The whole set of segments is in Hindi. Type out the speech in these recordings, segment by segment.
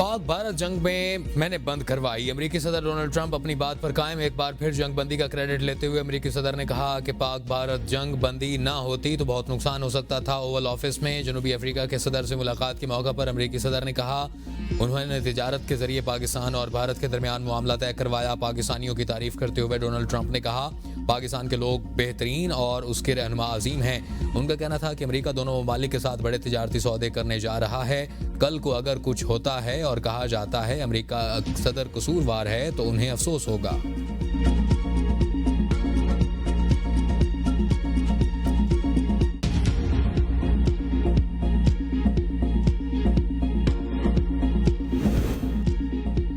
पाक भारत जंग में मैंने बंद करवाई। अमेरिकी सदर डोनाल्ड ट्रंप अपनी बात पर कायम। एक बार फिर जंग बंदी का क्रेडिट लेते हुए अमेरिकी सदर ने कहा कि पाक भारत जंग बंदी ना होती तो बहुत नुकसान हो सकता था। ओवल ऑफिस में जनूबी अफ्रीका के सदर से मुलाकात के मौके पर अमेरिकी सदर ने कहा उन्होंने तिजारत के जरिए पाकिस्तान और भारत के दरमियान मामला तय करवाया। पाकिस्तानियों की तारीफ करते हुए डोनाल्ड ट्रंप ने कहा पाकिस्तान के लोग बेहतरीन और उसके रहनुमा अजीम हैं। उनका कहना था कि अमेरिका दोनों ममालिक के साथ बड़े तिजारती सौदे करने जा रहा है। कल को अगर कुछ होता है और कहा जाता है अमेरिका सदर कसूरवार है तो उन्हें अफसोस होगा।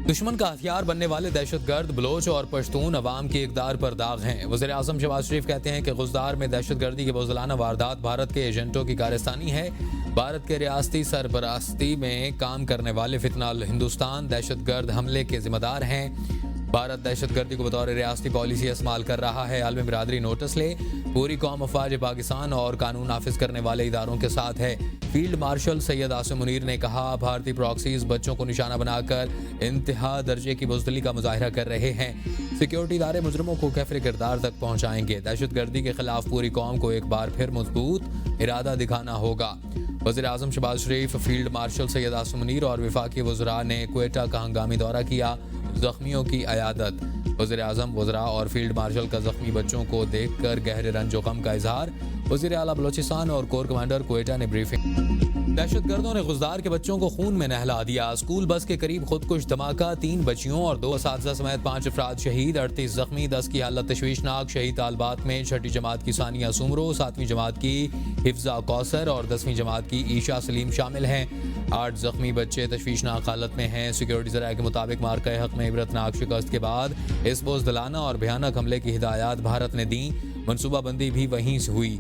दुश्मन का हथियार बनने वाले दहशतगर्द बलोच और पश्तून अवाम की इकदार पर दाग हैं। वज़ीर आज़म शहबाज शरीफ कहते हैं कि गुज़दार में दहशतगर्दी की बुज़दिलाना वारदात भारत के एजेंटों की कारस्तानी है। भारत के रियासती सरबरास्ती में काम करने वाले फितनाल हिंदुस्तान दहशतगर्द हमले के जिम्मेदार हैं। भारत दहशतगर्दी को बतौर रियासती पॉलिसी इस्तेमाल कर रहा है। आलमी बिरादरी नोटिस ले। पूरी कौम अफवाज पाकिस्तान और कानून नाफिज करने वाले इदारों के साथ है। फील्ड मार्शल सैयद आसिम मुनीर ने कहा भारतीय प्रॉक्सीज बच्चों को निशाना बनाकर इंतहा दर्जे की बुज़दिली का मुजाहिरा कर रहे हैं। सिक्योरिटी इदारे मुजरिमों को कैफरे किरदार तक पहुंचाएंगे। दहशतगर्दी के खिलाफ पूरी कौम को एक बार फिर मजबूत इरादा दिखाना होगा। वज़ीर आज़म शहबाज शरीफ, फील्ड मार्शल सैयद आसिम मुनीर और वफाकी वज़रा ने क्वेटा का हंगामी दौरा किया। जख्मियों की अयादत। वज़ीर आज़म, वज़रा और फील्ड मार्शल का जख्मी बच्चों को देखकर गहरे रंजो गम का इजहार। वज़ीर आला बलोचिस्तान और कोर कमांडर क्वेटा ने ब्रीफिंग। दहशतगर्दों ने गुज़दार के बच्चों को खून में नहला दिया। स्कूल बस के करीब खुदकुश धमाका, 3 बच्चियों और 2 असातिज़ा समेत 5 अफराद शहीद, 38 जख्मी, 10 की हालत तशवीशनाक। शहीद तालबात में 6ठी जमात की सानिया सुमरो, 7वीं जमात की हिफ्जा कौसर और 10वीं जमात की ईशा सलीम शामिल हैं। 8 जख्मी बच्चे तशवीशनाक हालत में हैं। सिक्योरिटी ज़राए के मुताबिक मार्का हक में इबरतनाक शिकस्त के बाद इस बुज़दिलाना और भयानक हमले की हिदायत भारत ने दी। मनसूबाबंदी भी वहीं से हुई।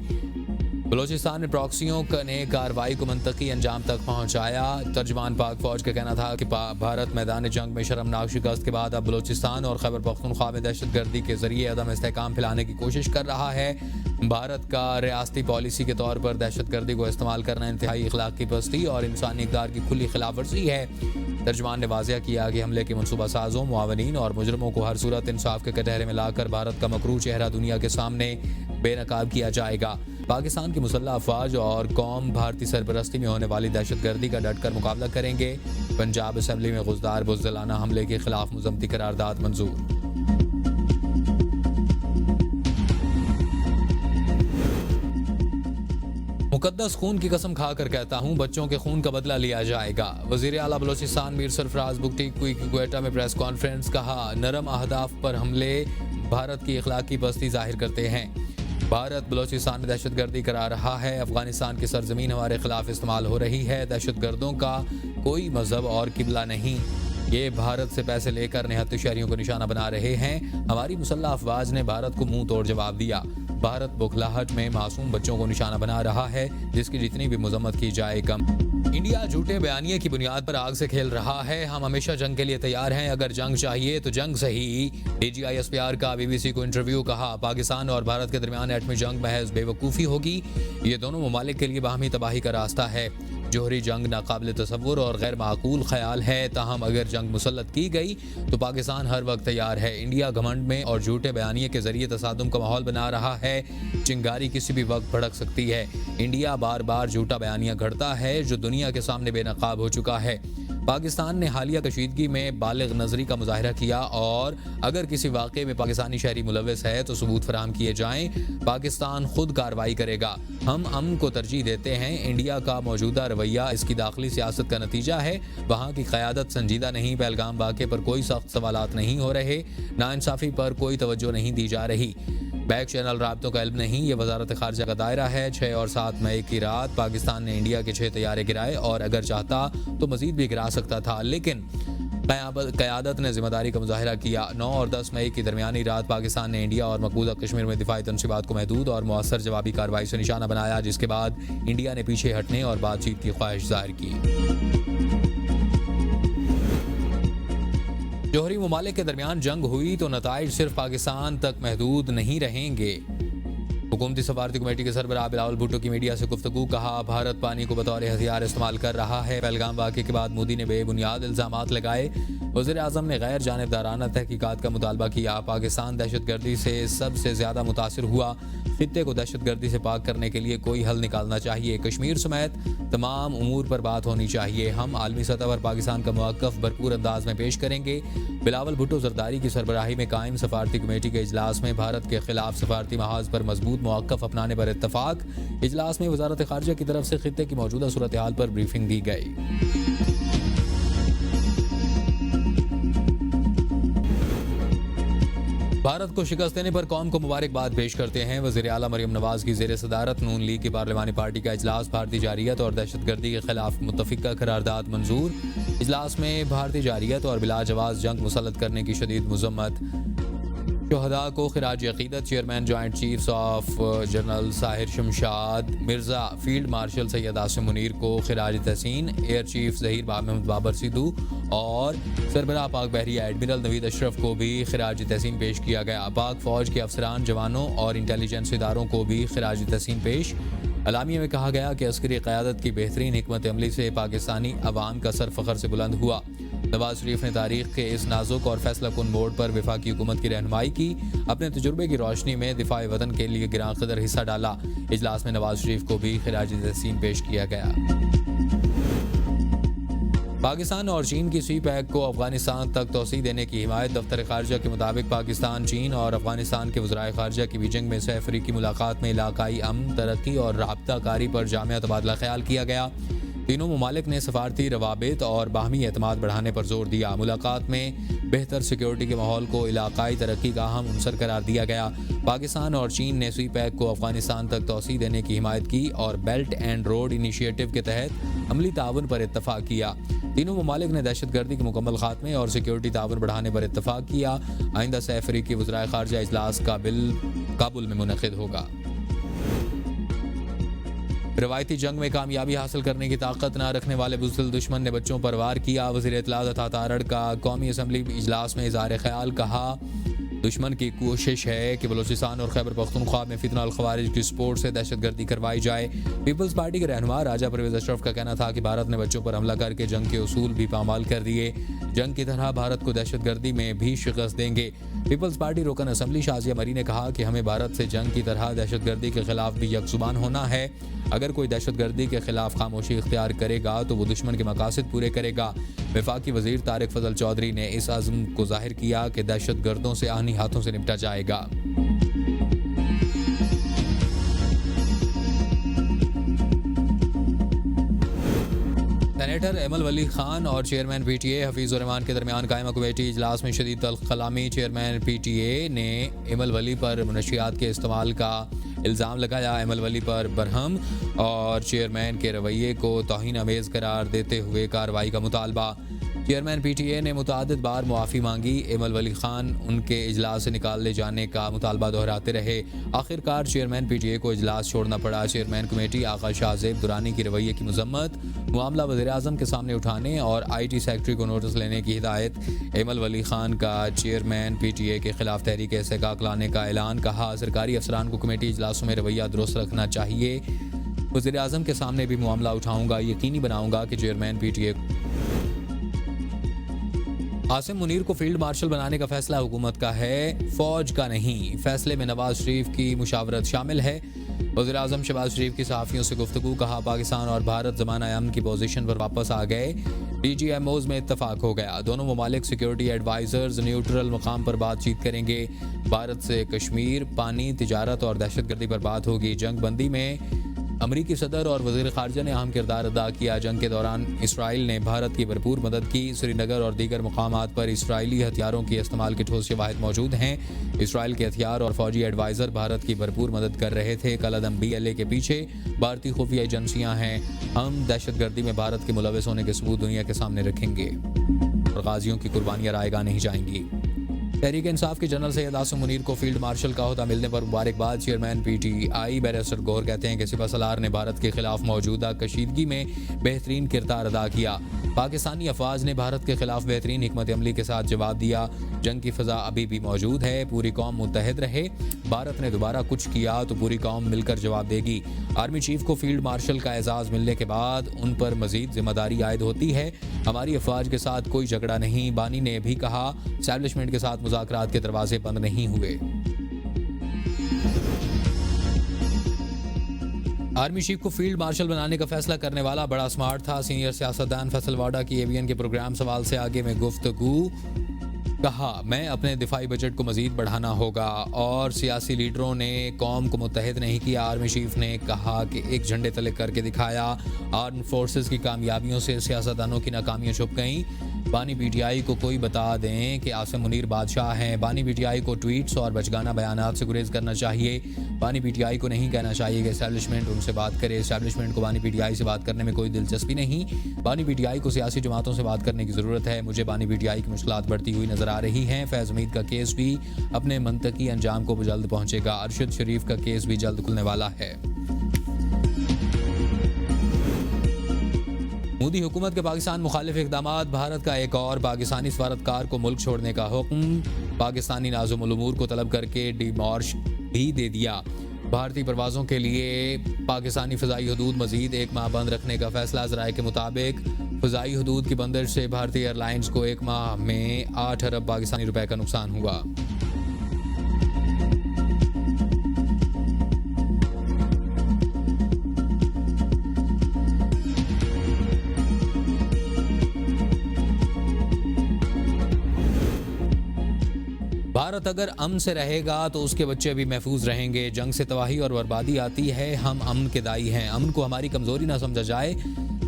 बलोचिस्तान में प्रॉक्सियों ने कार्रवाई को मंतकी अंजाम तक पहुंचाया। तर्जमान पाक फौज का कहना था कि भारत मैदान जंग में शर्मनाक शिकस्त के बाद अब बलोचिस्तान और खैबर पख्तूनख्वा में दहशतगर्दी के जरिए अदम इस्तेहकाम फैलाने की कोशिश कर रहा है। भारत का रियासती पॉलिसी के तौर पर दहशतगर्दी को इस्तेमाल करना इंतहाई अखलाकी पस्ती और इंसानी इक़दार की खुली खिलाफ वर्जी है। तर्जमान ने वाज़िया किया कि हमले के मनसूबा साजों, मुआवनीन और मुजरमों को हर सूरत इंसाफ के कटहरे में लाकर भारत का मकरू चेहरा दुनिया के सामने बेनकाब किया जाएगा। पाकिस्तान की मुसल्लह अफवाज और कौम भारतीय सरपरस्ती में होने वाली दहशतगर्दी का डटकर मुकाबला करेंगे। पंजाब असम्बली में गुज़दार बुज़दिलाना हमले के खिलाफ मुज़म्मती करारदाद मंजूर। मुकद्दस खून की कसम खाकर कहता हूँ बच्चों के खून का बदला लिया जाएगा। वज़ीर आला बलोचिस्तान मीर सरफराज बुगटी की क्वेटा में प्रेस कॉन्फ्रेंस। कहा नरम अहदाफ पर हमले भारत की अखलाकी पस्ती जाहिर करते हैं। भारत बलोचिस्तान में दहशतगर्दी करा रहा है। अफगानिस्तान की सरजमीन हमारे खिलाफ इस्तेमाल हो रही है। दहशतगर्दों का कोई मजहब और किबला नहीं। ये भारत से पैसे लेकर निहत्ते शहरियों को निशाना बना रहे हैं। हमारी मुसल्लह अफवाज ने भारत को मुंह तोड़ जवाब दिया। भारत बुखलाहट में मासूम बच्चों को निशाना बना रहा है जिसकी जितनी भी मजम्मत की जाए कम। इंडिया झूठे बयानिए की बुनियाद पर आग से खेल रहा है। हम हमेशा जंग के लिए तैयार हैं। अगर जंग चाहिए तो जंग सही। DGI-SPR का BBC को इंटरव्यू। कहा पाकिस्तान और भारत के दरमियान एटमी जंग महज बेवकूफ़ी होगी। ये दोनों ममालिक के लिए बाहमी तबाही का रास्ता है। जोहरी जंग नाकाबिल तसव्वुर और गैर माकूल ख्याल है। ताहम अगर जंग मुसल्लत की गई तो पाकिस्तान हर वक्त तैयार है। इंडिया घमंड में और झूठे बयानिए के जरिए तसादुम का माहौल बना रहा है। चिंगारी किसी भी वक्त भड़क सकती है। इंडिया बार बार झूठा बयानिया घड़ता है जो दुनिया के सामने बेनकाब हो चुका है। पाकिस्तान ने हालिया कशीदगी में बालिग नजरी का मुजाहिरा किया और अगर किसी वाक़े में पाकिस्तानी शहरी मुलविस है तो सबूत फराहम किए जाएं। पाकिस्तान खुद कार्रवाई करेगा। हम अमन को तरजीह देते हैं। इंडिया का मौजूदा रवैया इसकी दाखिली सियासत का नतीजा है। वहाँ की क़यादत संजीदा नहीं। पहलगाम वाक़े पर कोई सख्त सवालात नहीं हो रहे। नाइंसाफ़ी पर कोई तवज्जो नहीं दी जा रही। बैक चैनल राब्तों का इल्म नहीं। ये वजारत खारजा का दायरा है। 6 और 7 मई की रात पाकिस्तान ने इंडिया के 6 तैयारे गिराए और अगर चाहता तो मजीद भी गिरा सकता था, लेकिन क़यादत ने जिम्मेदारी का मुजाहिरा किया। 9 और 10 मई की दरमियानी रात पाकिस्तान ने इंडिया और मकबूजा कश्मीर में दिफाई तनसीबात को महदूद और मुअस्सर जवाबी कार्रवाई से निशाना बनाया, जिसके बाद इंडिया ने पीछे हटने और बातचीत की ख्वाहिश जाहिर की। जोहरी ममालिक के दरमियान जंग हुई तो नताइज सिर्फ पाकिस्तान तक महदूद नहीं रहेंगे। हुकूमती सफारती कमेटी के सरबराह बिलावल भुट्टो की मीडिया से गुफ्तगू। कहा, भारत पानी को बतौर हथियार इस्तेमाल कर रहा है। पहलगाम वाक़े के बाद मोदी ने बेबुनियाद इल्ज़ामात लगाए। वज़ीर आज़म ने गैर जानिबदाराना तहकीकात का मुतालबा किया। पाकिस्तान दहशतगर्दी से सबसे ज़्यादा मुतासिर हुआ। खित्ते को दहशतगर्दी से पाक करने के लिए कोई हल निकालना चाहिए। कश्मीर समेत तमाम उमूर पर बात होनी चाहिए। हम आलमी सतह पर पाकिस्तान का मौक़िफ़ भरपूर अंदाज में पेश करेंगे। बिलावल भुट्टो ज़रदारी की सरबराही में कायम सफारती कमेटी के इजलास में भारत के खिलाफ सफारती महाज पर मजबूत मौक़िफ़ अपनाने पर इत्तफाक। इजलास में वज़ारत ख़ारिजा की तरफ से खित्ते की मौजूदा सूरत हाल पर ब्रीफिंग दी गई। भारत को शिकस्त देने पर कौम को मुबारकबाद पेश करते हैं। वज़ीर आला मरियम नवाज की ज़ेर सदारत नून लीग की पार्लिमानी पार्टी का इजलास। भारतीय जारियत और दहशतगर्दी के खिलाफ मुत्तफ़िका करारदाद मंजूर। इजलास में भारतीय जारियत और बिलाजवाज़ जंग मुसल्लत करने की शदीद मज़म्मत। शहदा को खिराज अक़ीदत। Chairman joint chiefs of general Sahir Shamshad Mirza, field marshal Syed Asim Munir को खिराज तहसीन। एयर चीफ ज़हीर महमूद बाबर सिद्धू और सरबराह पाक बहरिया एडमिरल नवीद अशरफ को भी खिराज तहसीन पेश किया गया। पाक फ़ौज के अफसरान, जवानों और इंटेलिजेंस इदारों को भी खिराज तहसीन पेश। अलामिया में कहा गया कि अस्करी क़यादत की बेहतरीन हिकमत अमली से पाकिस्तानी अवाम का सर फ़ख्र से बुलंद हुआ। नवाज शरीफ ने तारीख के इस नाजुक और फैसला कुन मोड़ पर वफाकी हुकूमत की रहनुमाई की। अपने तजुर्बे की रोशनी में दिफाए वतन के लिए गिरां कदर हिस्सा डाला। इजलास में नवाज शरीफ को भी खिराज तहसीन पेश किया गया। पाकिस्तान और चीन की सी पैक को अफगानिस्तान तक तोसी देने की हिमायत। दफ्तर खारजा के मुताबिक पाकिस्तान, चीन और अफगानिस्तान के वज़राए खारजा की बीजिंग में सैफरी की मुलाकात में इलाकाई अमन, तरक्की और राबता कारी पर जामिया तबादला ख्याल किया गया। तीनों ममालिक ने सफारती रवाबित और बाहमी एतमाद बढ़ाने पर जोर दिया। मुलाकात में बेहतर सिक्योरिटी के माहौल को इलाकाई तरक्की का अहम अंसर करार दिया गया। पाकिस्तान और चीन ने सी पैक को अफगानिस्तान तक तोसी देने की हिमायत की और बेल्ट एंड रोड इनिशिएटिव के तहत अमली ताउन पर इत्तफाक किया। तीनों ममालिक ने दहशतगर्दी के मुकम्मल खात्मे और सिक्योरिटी ताउन बढ़ाने पर इत्तफाक किया। आइंदा सैफरी की वज़राए खारजा इजलास काबुल में मुनक़िद होगा। रवायती जंग में कामयाबी हासिल करने की ताकत न रखने वाले बुज़दिल दुश्मन ने बच्चों पर वार किया। वज़ीर इत्तलात अता तारड़ का कौमी असम्बली इजलास में इज़हार ख्याल। कहा, दुश्मन की कोशिश है कि बलूचिस्तान और खैबर पख्तूनख्वा में फितना अल खवारिज की सपोर्ट से दहशतगर्दी करवाई जाए। पीपल्स पार्टी के रहनुमा राजा परवेज अशरफ का कहना था कि भारत ने बच्चों पर हमला करके जंग के उसूल भी पामाल कर दिए। जंग की तरह भारत को दहशतगर्दी में भी शिकस्त देंगे। पीपल्स पार्टी रुकन असम्बली शाजिया मरी ने कहा कि हमें भारत से जंग की तरह दहशतगर्दी के खिलाफ भी यकजुबान होना है। अगर कोई दहशतगर्दी के खिलाफ खामोशी इख्तियार करेगा तो वो दुश्मन के मकासद पूरे करेगा। वफाकी वज़ीर तारिक फजल चौधरी ने इस अज़्म को जाहिर किया कि दहशतगर्दों से आनी हाथों से निपटा जाएगा। सेनेटर एमल वली खान और चेयरमैन पीटीए हफीज़ुर रहमान के दरमियान कायमा कमेटी इजलास में शदीद तल्ख़ कलामी। चेयरमैन पीटीए ने एमल वली पर मनशियात के इस्तेमाल का इल्ज़ाम लगाया। एमल वली पर बरहम और चेयरमैन के रवैये को तौहीन आमेज़ करार देते हुए कार्रवाई का मुतालबा। चेयरमैन पीटीए ने मुतादिद बार मुआफ़ी मांगी। एमल वली खान उनके इजलास से निकाले जाने का मुतालबा दोहराते रहे। आखिरकार चेयरमैन पीटीए को इजलास छोड़ना पड़ा। चेयरमैन कमेटी आका शाहजेब दुरानी की रवैये की मजम्मत, मामला वज़ीर आज़म के सामने उठाने और IT सेक्रेटरी को नोटिस लेने की हिदायत। एमल वली खान का चेयरमैन पीटीए के खिलाफ तहरीक इस्तेकाक लाने का ऐलान। कहा, सरकारी अफसरान को कमेटी इजलासों में रवैया दुरुस्त रखना चाहिए। वज़ीर आज़म के सामने भी मामला उठाऊंगा, यकीनी बनाऊंगा कि चेयरमैन पीटीए आसिम मुनीर को फील्ड मार्शल बनाने का फैसला हुकूमत का है, फौज का नहीं। फैसले में नवाज शरीफ की मुशावरत शामिल है। वज़ीर आज़म शहबाज शरीफ की सहाफ़ियों से गुफ्तगू। कहा, पाकिस्तान और भारत ज़माना अमन की पोजीशन पर वापस आ गए। DGMOs में इत्तफाक हो गया। दोनों ममालिक सिक्योरिटी एडवाइज़र्स न्यूट्रल मकाम पर बातचीत करेंगे। भारत से कश्मीर, पानी, तिजारत और दहशतगर्दी पर बात होगी। जंग बंदी में अमरीकी सदर और वज़ीर ख़ारिजा ने अहम किरदार अदा किया। जंग के दौरान इसराइल ने भारत की भरपूर मदद की। श्रीनगर और दीगर मुकामात पर इसराइली हथियारों के इस्तेमाल के ठोस शवाहिद मौजूद हैं। इसराइल के हथियार और फौजी एडवाइज़र भारत की भरपूर मदद कर रहे थे। कलअदम BLA के पीछे भारतीय खुफिया एजेंसियाँ हैं। हम दहशतगर्दी में भारत के मुलविस होने के सबूत दुनिया के सामने रखेंगे और गाजियों की कुर्बानियाँ रायगा नहीं जाएंगी। तहरीक इंसाफ के जनरल सैयद आसिम मुनीर को फील्ड मार्शल का ओहदा मिलने पर मुबारकबाद। चेयरमैन पीटीआई बैरिस्टर गौहर कहते हैं कि सिपह सलार ने भारत के खिलाफ मौजूदा कशीदगी में बेहतरीन किरदार अदा किया। पाकिस्तानी अफवाज ने भारत के खिलाफ बेहतरीन हिकमत अमली के साथ जवाब दिया। जंग की फजा अभी भी मौजूद है, पूरी कौम मुत्तहद रहे। भारत ने दोबारा कुछ किया तो पूरी कौम मिलकर जवाब देगी। आर्मी चीफ को फील्ड मार्शल का एजाज मिलने के बाद उन पर मजीद जिम्मेदारी आयद होती है। हमारी अफवाज के साथ कोई झगड़ा नहीं। बानी ने भी कहा एस्टैब्लिशमेंट के साथ मुज़ाकरात के दरवाजे बंद नहीं हुए। आर्मी चीफ को फील्ड मार्शल बनाने का फैसला करने वाला बड़ा स्मार्ट था। सीनियर सियासतदान फैसल वाडा की एवीएन के प्रोग्राम सवाल से आगे में गुफ्तगू। कहा मैं अपने दिफाई बजट को मजीद बढ़ाना होगा और सियासी लीडरों ने कौम को मुत्तहद नहीं किया। आर्मी चीफ ने कहा कि एक झंडे तले करके दिखाया। आर्म फोर्सेस की कामयाबियों से सियासतदानों की नाकामियां छुप गईं। बानी पीटीआई को कोई बता दें कि आसिम मुनीर बादशाह हैं। बानी पीटीआई को ट्वीट्स और बचगाना बयानात से गुरेज करना चाहिए। बानी पीटीआई को नहीं कहना चाहिए कि एस्टैब्लिशमेंट उनसे बात करे। एस्टैब्लिशमेंट को बानी पीटीआई से बात करने में कोई दिलचस्पी नहीं। बानी पीटीआई को सियासी जमातों से बात करने की ज़रूरत है। मुझे बानी पीटीआई की मुश्किलात बढ़ती हुई नजर आ रही हैं। फैज़ हमीद का केस भी अपने मंतकी अंजाम को जल्द पहुंचेगा। अरशद शरीफ का केस भी जल्द खुलने वाला है। मोदी हुकूमत के पाकिस्तान मुखालिफ इक़दामात। भारत का एक और पाकिस्तानी सफारतकार को मुल्क छोड़ने का हुक्म। पाकिस्तानी नाज़ुमुल उमूर को तलब करके डिमॉर्श भी दे दिया। भारतीय परवाज़ों के लिए पाकिस्तानी फ़ज़ाई हदूद मज़ीद एक माह बंद रखने का फैसला। ज़राए के मुताबिक फ़ज़ाई हदूद की बंदिश से भारतीय एयरलाइंस को एक माह में 8 अरब पाकिस्तानी रुपए का नुकसान हुआ। भारत अगर अमन से रहेगा तो उसके बच्चे भी महफूज रहेंगे। जंग से तबाही और बर्बादी आती है, हम अमन के दाई हैं। अमन को हमारी कमजोरी ना समझा जाए।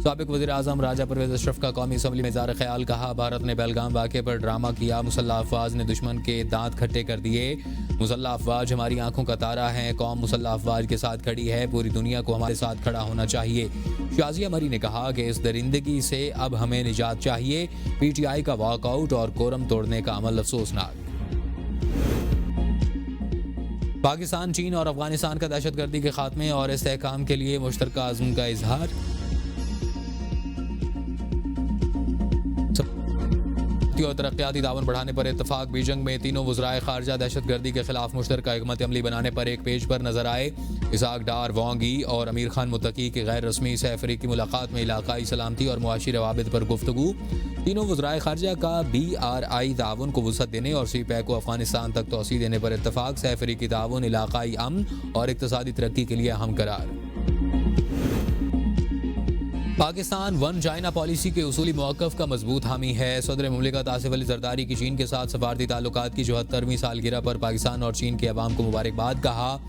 साबिक वज़ीर आज़म राजा परवेज़ अशरफ का कौमी असम्बली में इज़हार ख्याल। कहा भारत ने पहलगाम वाक़े पर ड्रामा किया। मुसल्लह अफवाज ने दुश्मन के दांत खट्टे कर दिए। मुसल्लह अफवाज हमारी आंखों का तारा है। कौम मुसल्लह अफवाज के साथ खड़ी है। पूरी दुनिया को हमारे साथ खड़ा होना चाहिए। शाजिया मरी ने कहा कि इस दरिंदगी से अब हमें निजात चाहिए। पीटीआई का वॉकआउट और कोरम तोड़ने का अमल अफसोसनाक। पाकिस्तान, चीन और अफगानिस्तान का दहशतगर्दी के खात्मे और इस्तेहकाम के लिए मुश्तरका अज़्म का इजहार। और तरक्याती ताउन बढ़ाने पर इत्तफाक। बीजिंग में तीनों वज़राए खारजा दहशतगर्दी के खिलाफ मुश्तरका हिकमत अमली बनाने पर एक पेज पर नजर आए। इसाक डार, वांग यी और अमीर खान मुत्तकी की गैर रस्मी सह अफ्रीकी मुलाकात में इलाकाई सलामती और मुआशी रवाबित पर गुफ्तगू। तीनों वज़राए खारजा का BRI ताउन को वुसअत देने और CPEC को अफगानिस्तान तक तोसी देने पर इत्तफाक। सह अफ्रीकी ताउन इलाकाई अमन और इक़्तिसादी तरक्की के लिए अहम करार। पाकिस्तान वन चाइना पॉलिसी के उसूली मौक़िफ़ का मजबूत हामी है। सदर मुमलिकत आसिफ अली ज़रदारी की चीन के साथ सफारती ताल्लुकात की 74वीं सालगिरह पर पाकिस्तान और चीन के अवाम को मुबारकबाद। कहा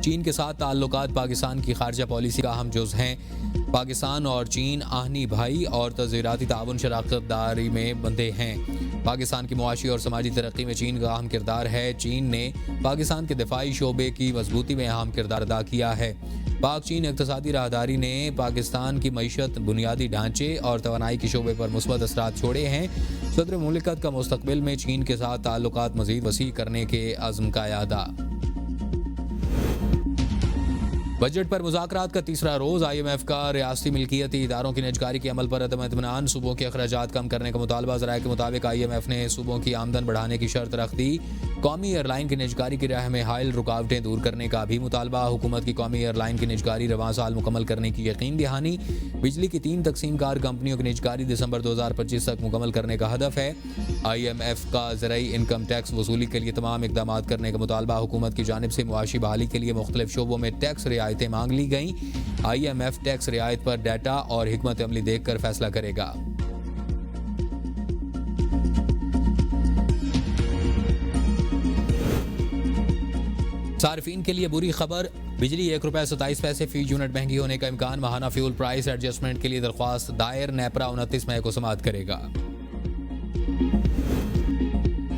चीन के साथ ताल्लुकात पाकिस्तान की खारजा पॉलिसी का अहम जुज़ हैं। पाकिस्तान और चीन आहनी भाई और तज़ीराती ताउन शराकतदारी में बंधे हैं। पाकिस्तान की मुआशी और समाजी तरक्की में चीन का अहम किरदार है। चीन ने पाकिस्तान के दिफाई शोबे की मजबूती में अहम किरदार अदा किया है। पाक चीन इक़्तिसादी राहदारी ने पाकिस्तान की मईशत, बुनियादी ढांचे और तवानाई के शोबे पर मुस्बत असरात छोड़े हैं। सदर मुमलिकत का मुस्तक़बिल में चीन के साथ ताल्लुकात मज़ीद वसी करने के अज़्म का यादा। बजट पर मुज़ाकरात का तीसरा रोज़। IMF का रियासती मिल्कियती इदारों की निजकारी के अमल पर अदम इत्मीनान। सूबों के अखराजात कम करने का मुतालबा। ज़राए के मुताबिक IMF ने सूबों की आमदन बढ़ाने की शर्त रख दी। कौमी एयरलाइन की निजकारी की राह में हायल रुकावटें दूर करने का भी मुतालबा। हुकूमत की कौमी एयरलाइन की निजकारी रवां साल मुकम्मल करने की यकीन दहानी। बिजली की 3 तकसीम कार कंपनियों की निजकारी दिसंबर 2025 तक मुकम्मल करने का हदफ है। IMF का ज़राई इनकम टैक्स वसूली के लिए तमाम इक़दामात करने का मुतालबा। हुकूमत की जानिब से मुआशी बहाली के लिए मुख्तलिफ शोबों में टैक्स रियायतें मांग ली गईं। IMF टैक्स रियायत पर डाटा और हिकमत अमली देखकर फैसला करेगा। सार्फिन के लिए बुरी खबर। बिजली ₹1.27 फी यूनिट महंगी होने का इम्कान। माहाना फ्यूल प्राइस एडजस्टमेंट के लिए दरख्वास्त दायर। नेपरा 29 मई को समाअत करेगा।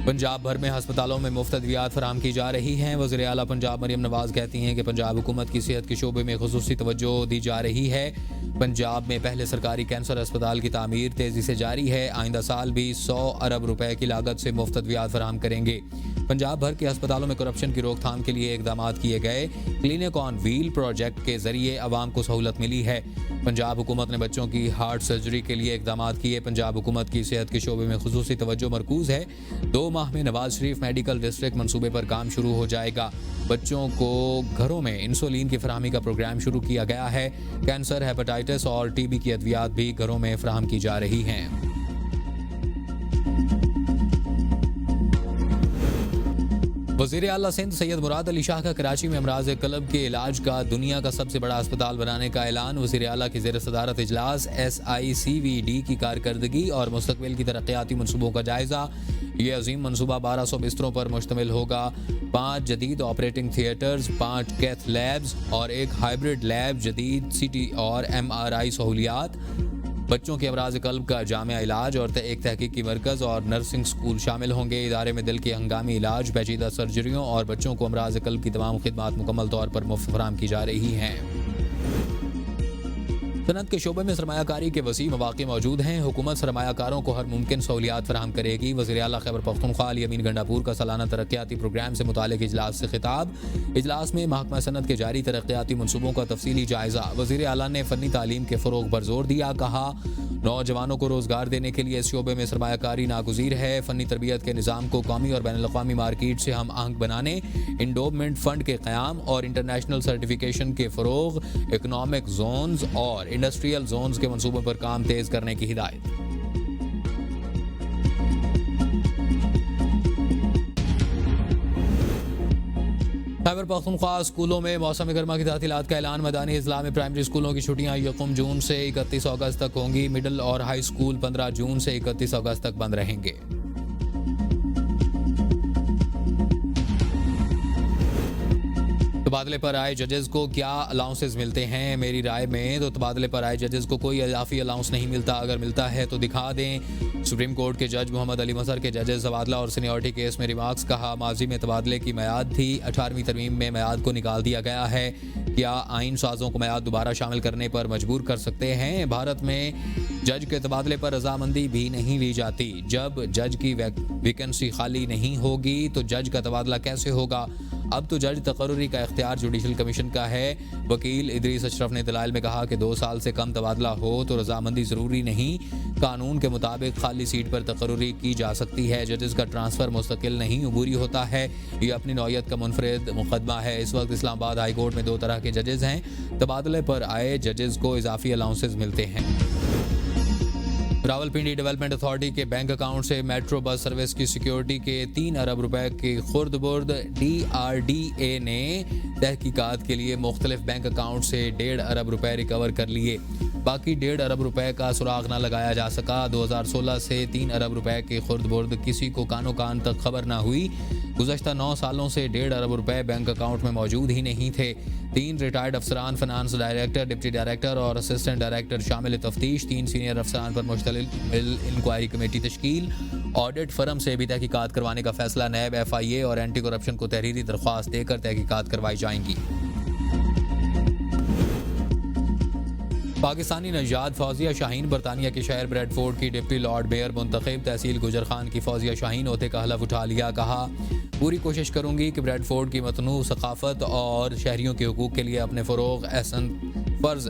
पंजाब भर में अस्पतालों में मुफ्त अद्वियात फराहम की जा रही हैं। वज़ीर आला पंजाब मरियम नवाज कहती हैं कि पंजाब हुकूमत की सेहत के शोबे में खुसूसी तवज्जो दी जा रही है। पंजाब में पहले सरकारी कैंसर अस्पताल की तामीर तेज़ी से जारी है। आइंदा साल भी 100 अरब रुपए की लागत से मुफ्त अद्वियात फराहम करेंगे। पंजाब भर के अस्पतालों में करप्शन की रोकथाम के लिए इकदाम किए गए। क्लिनिक ऑन व्हील प्रोजेक्ट के जरिए आवाम को सहूलत मिली है। पंजाब हुकूमत ने बच्चों की हार्ट सर्जरी के लिए इकदाम किए। पंजाब हुकूमत की सेहत के शोबे में खुसूसी तवज्जो मरकूज है। 2 माह में नवाज शरीफ मेडिकल डिस्ट्रिक्ट मनसूबे पर काम शुरू हो जाएगा। बच्चों को घरों में इंसुलिन की फराहमी का प्रोग्राम शुरू किया गया है। कैंसर, हेपेटाइटिस और टीबी की अद्वियात भी घरों में फराहम की जा रही हैं। वज़ीर आला सिंध सैयद मुराद अली शाह का कराची में अमराज कल्ब के इलाज का दुनिया का सबसे बड़ा अस्पताल बनाने का ऐलान। वज़ीर आला की ज़ेर सदारत इजलास SICVD की कारकर्दगी और मुस्तक़बिल की तरक्याती मनसूबों का जायज़ा। ये अजीम मनसूबा 1200 बिस्तरों पर मुश्तमिल होगा। 5 जदीद ऑपरेटिंग थिएटर्स, 5 कैथ लैब्स और एक हाइब्रिड लैब, जदीद CT और MRI सहूलियात, बच्चों के अमराज कल्ब का जामिया इलाज और एक तहकीकी मरकज़ और नर्सिंग स्कूल शामिल होंगे। इदारे में दिल के हंगामी इलाज, पेचीदा सर्जरियों और बच्चों को अमराज कल्ब की तमाम खिदमात मुकम्मल तौर पर मुफ्त फराहम की जा रही हैं। सनत के शोबे में सरमायाकारी के वसी मौक़े मौजूद हैं। हुकूमत सरमायाकारों को हर मुमकिन सहूलियात फराहम करेगी। वज़ीर आला खैबर पख्तूनख्वा अली अमीन गंडापुर का सालाना तरक्याती प्रोग्राम से मुतालिक इजलास से खिताब। इजलास में महकमा सनत के जारी तरक्याती मनसूबों का तफसीली जायज़ा। वज़ीर आला ने फ़नी तालीम के फ़रोग़ पर जोर दिया। कहा, नौजवानों को रोज़गार देने के लिए इस शोबे में सरमायाकारी नागुज़ीर है। फ़नी तरबियत के निज़ाम को कौमी और बैनुल-अक़वामी मार्केट से हम आहंग बनाने, इंडोवमेंट फ़ंड के क़याम और इंटरनेशनल सर्टिफिकेशन के फ़रोग़, इकनॉमिक जोन्स और इंडस्ट्रियल जोन्स के मनसूबों पर काम तेज़ करने की हिदायत। खैबर पख्तूनख्वा स्कूलों में मौसम गर्मा की तातीलात का ऐलान। मदानी अजला में प्राइमरी स्कूलों की छुट्टियां 1 जून से 31 अगस्त तक होंगी। मिडिल और हाई स्कूल 15 जून से 31 अगस्त तक बंद रहेंगे। तबादले पर आए जजेस को क्या अलाउंसेस मिलते हैं? मेरी राय में तो तबादले पर आए जजेस को कोई इजाफी अलाउंस नहीं मिलता। अगर मिलता है तो दिखा दें। सुप्रीम कोर्ट के जज मोहम्मद अली मजहर के जजेस तबादला और सीनियरिटी केस में रिमार्क्स। कहा, माजी में तबादले की मियाद थी, 18वीं तरमीम में मियाद को निकाल दिया गया है। क्या आइन साजों को मियाद दोबारा शामिल करने पर मजबूर कर सकते हैं? भारत में जज के तबादले पर रजामंदी भी नहीं ली जाती। जब जज की वैकेंसी खाली नहीं होगी तो जज का तबादला कैसे होगा? अब तो जज तकर्रुरी का इख्तियार जुडिशल कमीशन का है। वकील इदरीस अशरफ ने दलाइल में कहा कि 2 साल से कम तबादला हो तो रजामंदी ज़रूरी नहीं। कानून के मुताबिक खाली सीट पर तकर्रुरी की जा सकती है। जजेस का ट्रांसफ़र मुस्तकिल नहीं, अबूरी होता है। ये अपनी नौयत का मुनफरिद मुकदमा है। इस वक्त इस्लामाबाद हाई कोर्ट में 2 तरह के जजेस हैं। तबादले पर आए जजेस को इजाफी अलाउंसेस मिलते हैं। रावलपिंडी डेवलपमेंट अथॉरिटी के बैंक अकाउंट से मेट्रो बस सर्विस की सिक्योरिटी के 3 अरब रुपए की खुर्द बुर्द। DRDA ने तहकीकात के लिए मुख्तलिफ बैंक अकाउंट से 1.5 अरब रुपए रिकवर कर लिए। बाकी 1.5 अरब रुपए का सुराग न लगाया जा सका। 2016 से 3 अरब रुपए की खुर्द बुर्द किसी को कानो कान तक खबर न हुई। गुज़श्ता 9 सालों से 1.5 अरब रुपए बैंक अकाउंट में मौजूद ही नहीं थे। 3 रिटायर्ड अफसरान, फाइनेंस डायरेक्टर, डिप्टी डायरेक्टर और असिस्टेंट डायरेक्टर शामिल तफ्तीश। 3 सीनियर अफसरान पर मुश्तमिल इंक्वायरी कमेटी तश्कील। ऑडिट फर्म से भी तहकीकात करवाने का फैसला। नैब, FIA और एंटी करप्शन को तहरीरी दरख्वास्त देकर तहकीकात करवाई जाएंगी। पाकिस्तानी नजाद फौजिया शाहीन बरतानिया के शहर ब्रेडफोर्ड की डिप्टी लॉर्ड मेयर मुंतखब। तहसील गुजर खान की फौजिया शाहीन ओहदे का हलफ उठा लिया। कहा, पूरी कोशिश करूंगी कि ब्रेडफोर्ड की मतनू सकाफत और शहरियों के हुकूक के लिए अपने फ़रोग़ फ़र्ज़